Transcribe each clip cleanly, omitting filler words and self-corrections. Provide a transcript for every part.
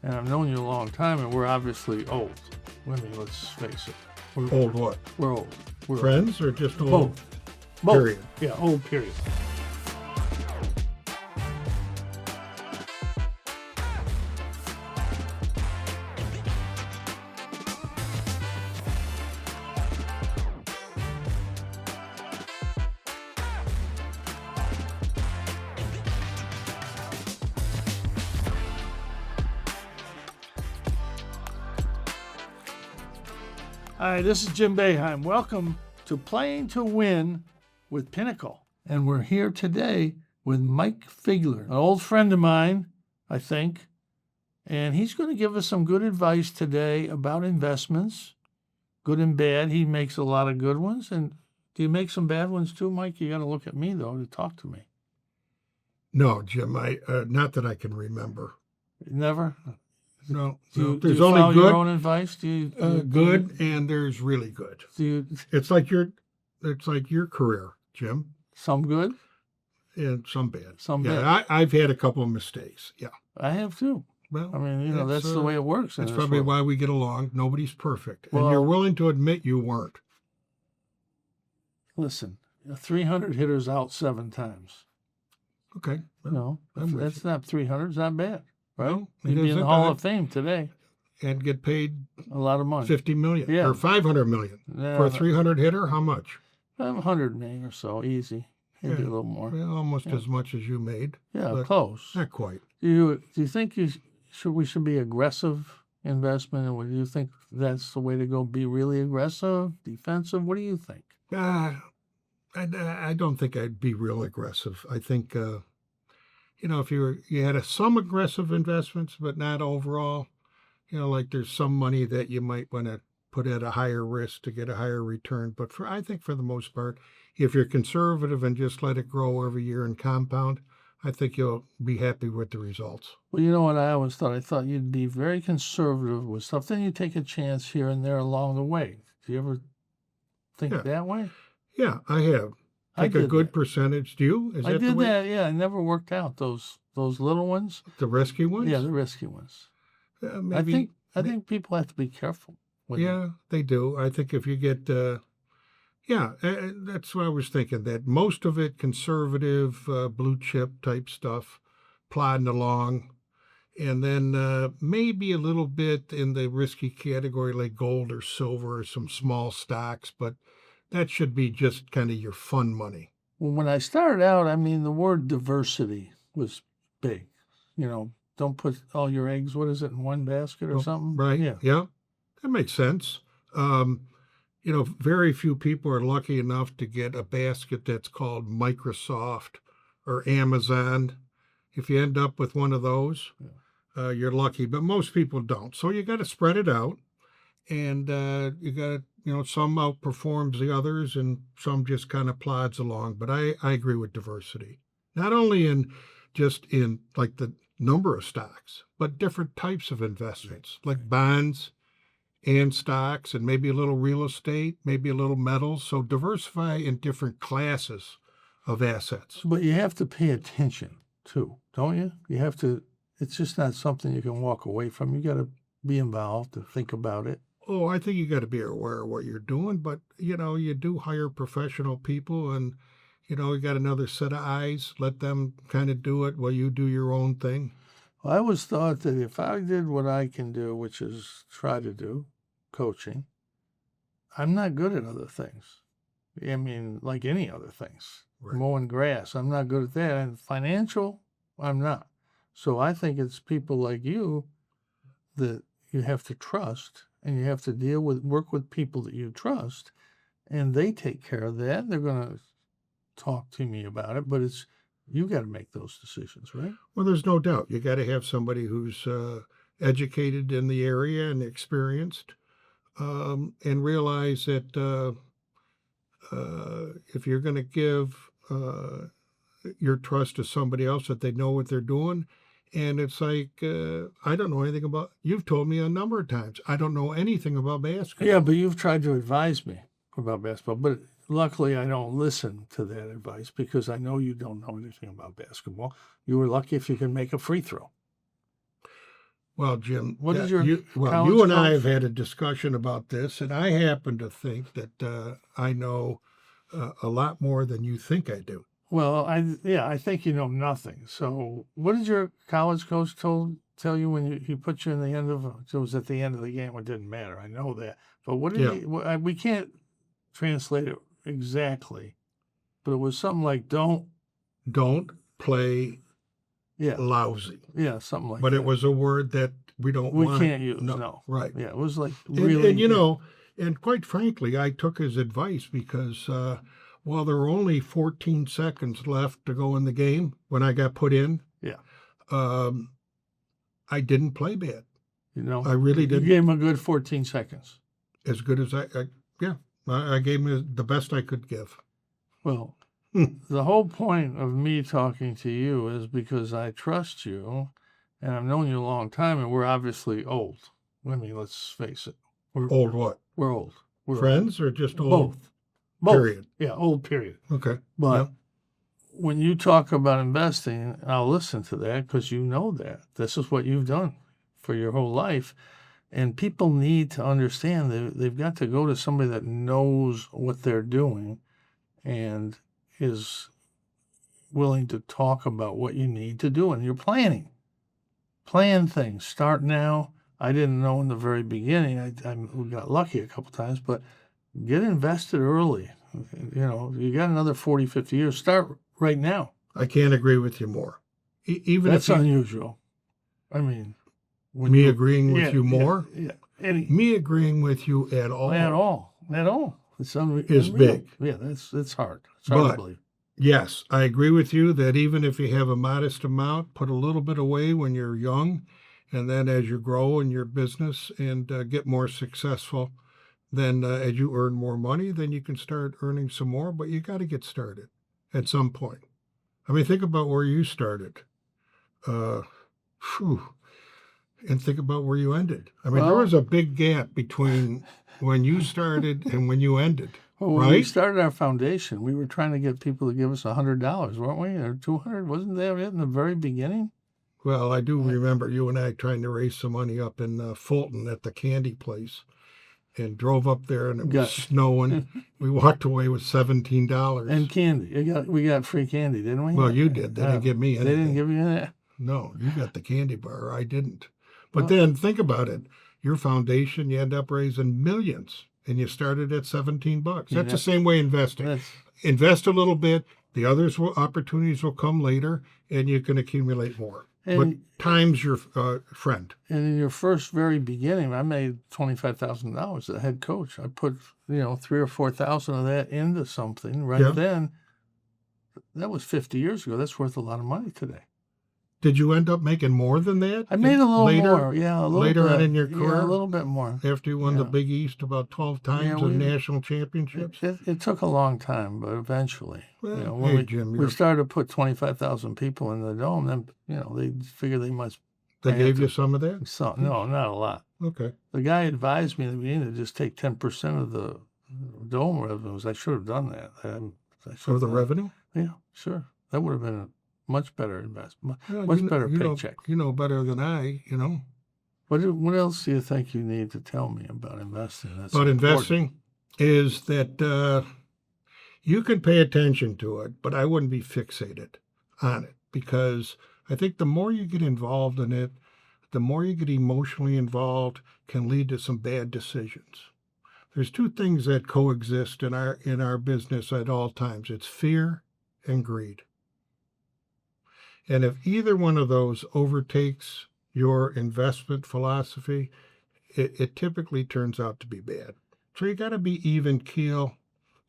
and I've known you a long time, and we're obviously old. Let's face it. Old what? We're old. We're Friends or just old? Both. Period. Yeah, old period. Hi, this is Jim Boeheim. Welcome to Playing to Win with Pinnacle. And we're here today with Mike Figler, an old friend of mine, I think. And he's going to give us some good advice today about investments, good and bad. He makes a lot of good ones. And do you make some bad ones too, Mike? You got to look at me, though, to talk to me. No, Jim, not that I can remember. Never? No, do there's you only follow good, your own advice? good, and there's really good. It's like your career, Jim. Some good and some bad. Some bad. bad. I've had a couple of mistakes. Yeah, I have too. Well, I mean, that's the way it works. That's probably why we get along. Nobody's perfect, well, and you're willing to admit you weren't. Listen, 300 hitters out 7 times. Okay, well, that's not 300. It's not bad. Right? Well, You'd be in the Hall of Fame today. And get paid a lot of money. $50 million or $500 million. For a 300 hitter, how much? $100 million or so, easy. Maybe a little more. Well, almost as much as you made. Yeah, close. Not quite. Do you think we should be aggressive investment, and do you think that's the way to go? Be really aggressive, defensive? What do you think? I don't think I'd be real aggressive. I think if you had some aggressive investments, but not overall, like there's some money that you might want to put at a higher risk to get a higher return. But I think for the most part, if you're conservative and just let it grow every year and compound, I think you'll be happy with the results. Well, you know what I always thought? I thought you'd be very conservative with stuff. Then you take a chance here and there along the way. Do you ever think that way? Yeah, I have. Take a good percentage. Do you? I did that. Yeah, I never worked out those little ones. The risky ones. Yeah, the risky ones. I think people have to be careful. They do. I think if you get, that's what I was thinking. That most of it conservative, blue chip type stuff, plodding along, and then maybe a little bit in the risky category like gold or silver or some small stocks, but that should be just kind of your fun money. Well, when I started out, the word diversity was big. Don't put all your eggs, in one basket or something? Right. Yeah. That makes sense. Very few people are lucky enough to get a basket that's called Microsoft or Amazon. If you end up with one of those, you're lucky. But most people don't. So you got to spread it out. And you got to, some outperforms the others and some just kind of plods along. But I agree with diversity. Not only in like the number of stocks, but different types of investments, like bonds and stocks and maybe a little real estate, maybe a little metals. So diversify in different classes of assets. But you have to pay attention too, don't you? You have to, it's just not something you can walk away from. You got to be involved to think about it. Oh, I think you got to be aware of what you're doing, but you do hire professional people and you got another set of eyes, let them kind of do it while you do your own thing. Well, I always thought that if I did what I can do, which is try to do coaching, I'm not good at other things. Like any other things. Right. Mowing grass, I'm not good at that. And financial, I'm not. So I think it's people like you that you have to trust, and you have to work with people that you trust, and they take care of that. They're going to talk to me about it, but you got to make those decisions, right? Well, there's no doubt. You got to have somebody who's educated in the area and experienced, and realize that if you're going to give your trust to somebody else, that they know what they're doing. And it's like, I don't know anything about, you've told me a number of times, I don't know anything about basketball. Yeah, but you've tried to advise me about basketball. But luckily, I don't listen to that advice because I know you don't know anything about basketball. You were lucky if you could make a free throw. Well, Jim, What is your you college and I coach? have had a discussion about this, and I happen to think that I know a lot more than you think I do. Well, I think you know nothing. So, what did your college coach tell you when he put you in the end of it was at the end of the game? It didn't matter. I know that, but what did Yeah. he? We can't translate it exactly, but it was something like don't play yeah lousy. yeah something like But that. it was a word that we can't use no. Right. Yeah, it was like really And and quite frankly, I took his advice because while there were only 14 seconds left to go in the game when I got put in, yeah. I didn't play bad. I really didn't. You gave him a good 14 seconds. As good as I gave him the best I could give. Well, the whole point of me talking to you is because I trust you, and I've known you a long time, and we're obviously old. I mean, let's face it. We're Old what? We're old. We're Friends or just old? old? Both. Period. Yeah, old period. Okay. But when you talk about investing, I'll listen to that because you know that. This is what you've done for your whole life. And people need to understand that they've got to go to somebody that knows what they're doing and is willing to talk about what you need to do. And you're planning. Plan things. Start now. I didn't know in the very beginning. We got lucky a couple times, but get invested early. You got another 40, 50 years. Start right now. I can't agree with you more. Even That's if unusual. I mean, me agreeing with you more? Yeah. Me agreeing with you at all? At all. It's is big. Yeah, it's hard. It's hard to believe. Yes, I agree with you that even if you have a modest amount, put a little bit away when you're young, and then as you grow in your business and get more successful, then as you earn more money, then you can start earning some more, but you got to get started at some point. I mean, think about where you started. And think about where you ended. I mean, there was a big gap between when you started and when you ended. Well, when right? we started our foundation, we were trying to get people to give us $100, weren't we? Or $200? Wasn't that it in the very beginning? Well, I do remember you and I trying to raise some money up in Fulton at the candy place, and drove up there, and it was snowing. We walked away with $17 and candy. We got free candy, didn't we? Well, you did. They didn't give me anything. They didn't give you any? No, you got the candy bar. I didn't. But then think about it. Your foundation, you end up raising millions, and you started at $17. That's the same way investing. Invest a little bit. The opportunities will come later, and you can accumulate more. But time's your friend. And in your first very beginning, I made $25,000 as a head coach. I put, 3,000 or 4,000 of that into something then. That was 50 years ago. That's worth a lot of money today. Did you end up making more than that? I made a little more, yeah. A little later bit. on in your career? Yeah, a little bit more. After you won the Big East about 12 times in national championships? It took a long time, but eventually. Well, when Jim, we started to put 25,000 people in the dome, then, they figured they must. They gave you some of that? No, not a lot. Okay. The guy advised me in the beginning to just take 10% of the dome revenues. I should have done that. Of the revenue? Yeah, sure. That would have been a much better investment, much better paycheck. You know better than I, What else do you think you need to tell me about investing? Investing is that you can pay attention to it, but I wouldn't be fixated on it, because I think the more you get involved in it, the more you get emotionally involved, can lead to some bad decisions. There's two things that coexist in our business at all times. It's fear and greed. And if either one of those overtakes your investment philosophy, it typically turns out to be bad. So you got to be even keel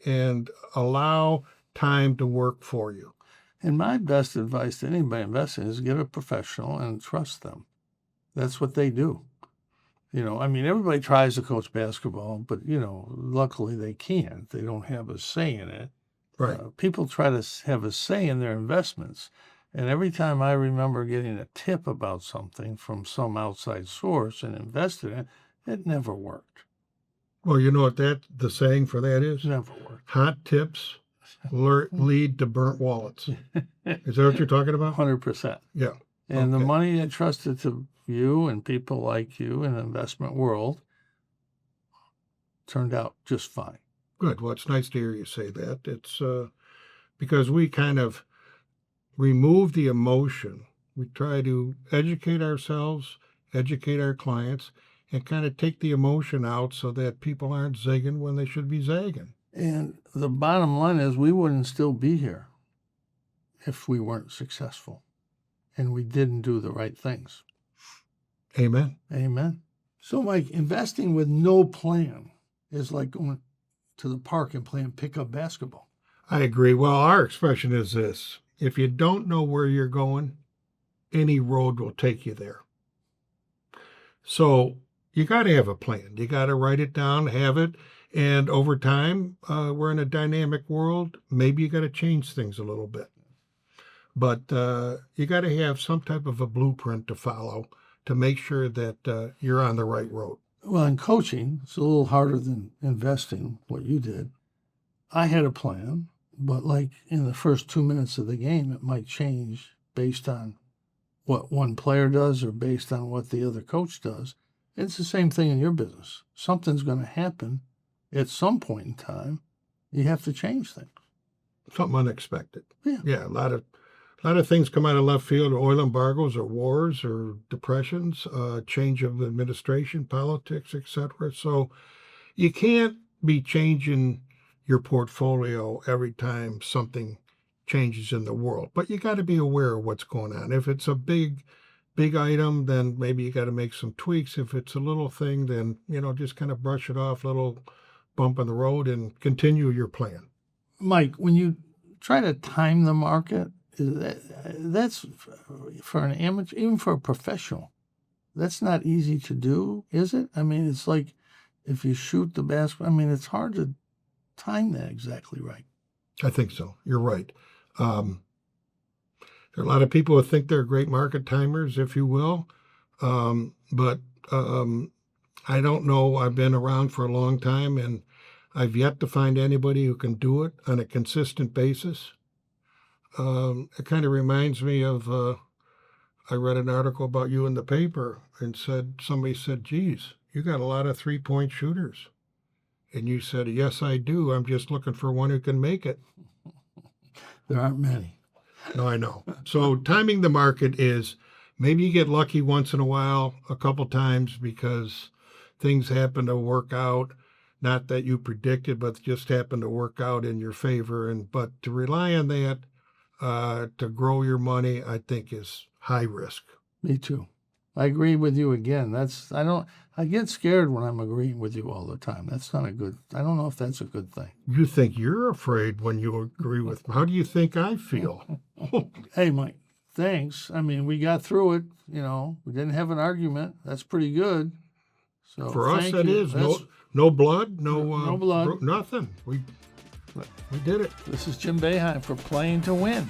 and allow time to work for you. And my best advice to anybody investing is get a professional and trust them. That's what they do. Everybody tries to coach basketball, but, luckily they can't. They don't have a say in it. Right. People try to have a say in their investments. And every time I remember getting a tip about something from some outside source and invested in it, it never worked. Well, you know what the saying for that is? Never worked. Hot tips lead to burnt wallets. Is that what you're talking about? 100%. Yeah. And the money I trusted to you and people like you in the investment world turned out just fine. Good. Well, it's nice to hear you say that. It's because we kind of remove the emotion. We try to educate ourselves, educate our clients, and kind of take the emotion out so that people aren't zigging when they should be zagging. And the bottom line is we wouldn't still be here if we weren't successful and we didn't do the right things. Amen. Amen. So, Mike, investing with no plan is like going to the park and playing pickup basketball. I agree. Well, our expression is this: if you don't know where you're going, any road will take you there. So you got to have a plan. You got to write it down, have it. And over time, we're in a dynamic world. Maybe you got to change things a little bit. But you got to have some type of a blueprint to follow to make sure that you're on the right road. Well, in coaching, it's a little harder than investing, what you did. I had a plan, but like in the first 2 minutes of the game, it might change based on what one player does or based on what the other coach does. It's the same thing in your business. Something's going to happen at some point in time. You have to change things. Something unexpected. Yeah. A lot of things come out of left field: oil embargoes, or wars, or depressions, change of administration, politics, etc. So you can't be changing your portfolio every time something changes in the world, but you got to be aware of what's going on. If it's a big item, then maybe you got to make some tweaks. If it's a little thing, then just kind of brush it off, little bump in the road, and continue your plan. Mike, when you try to time the market, that's for an amateur, even for a professional, that's not easy to do, is it? I mean, it's like if you shoot the basketball, I mean, it's hard to time that exactly right. I think so. You're right. There are a lot of people who think they're great market timers, if you will. But I don't know. I've been around for a long time, and I've yet to find anybody who can do it on a consistent basis. It kind of reminds me of, I read an article about you in the paper, and somebody said, geez, you got a lot of 3-point shooters. And you said, yes, I do. I'm just looking for one who can make it. There aren't many. No, I know. So timing the market is maybe you get lucky once in a while, a couple times, because things happen to work out. Not that you predicted, but just happen to work out in your favor. But to rely on that to grow your money, I think is high risk. Me too. I agree with you again. I get scared when I'm agreeing with you all the time. That's not I don't know if that's a good thing. You think you're afraid when you agree with me. How do you think I feel? Hey, Mike, thanks. I mean, we got through it. We didn't have an argument. That's pretty good. So for us, that you. is no blood, no blood, nothing. We did it. This is Jim Boeheim for Playing to Win.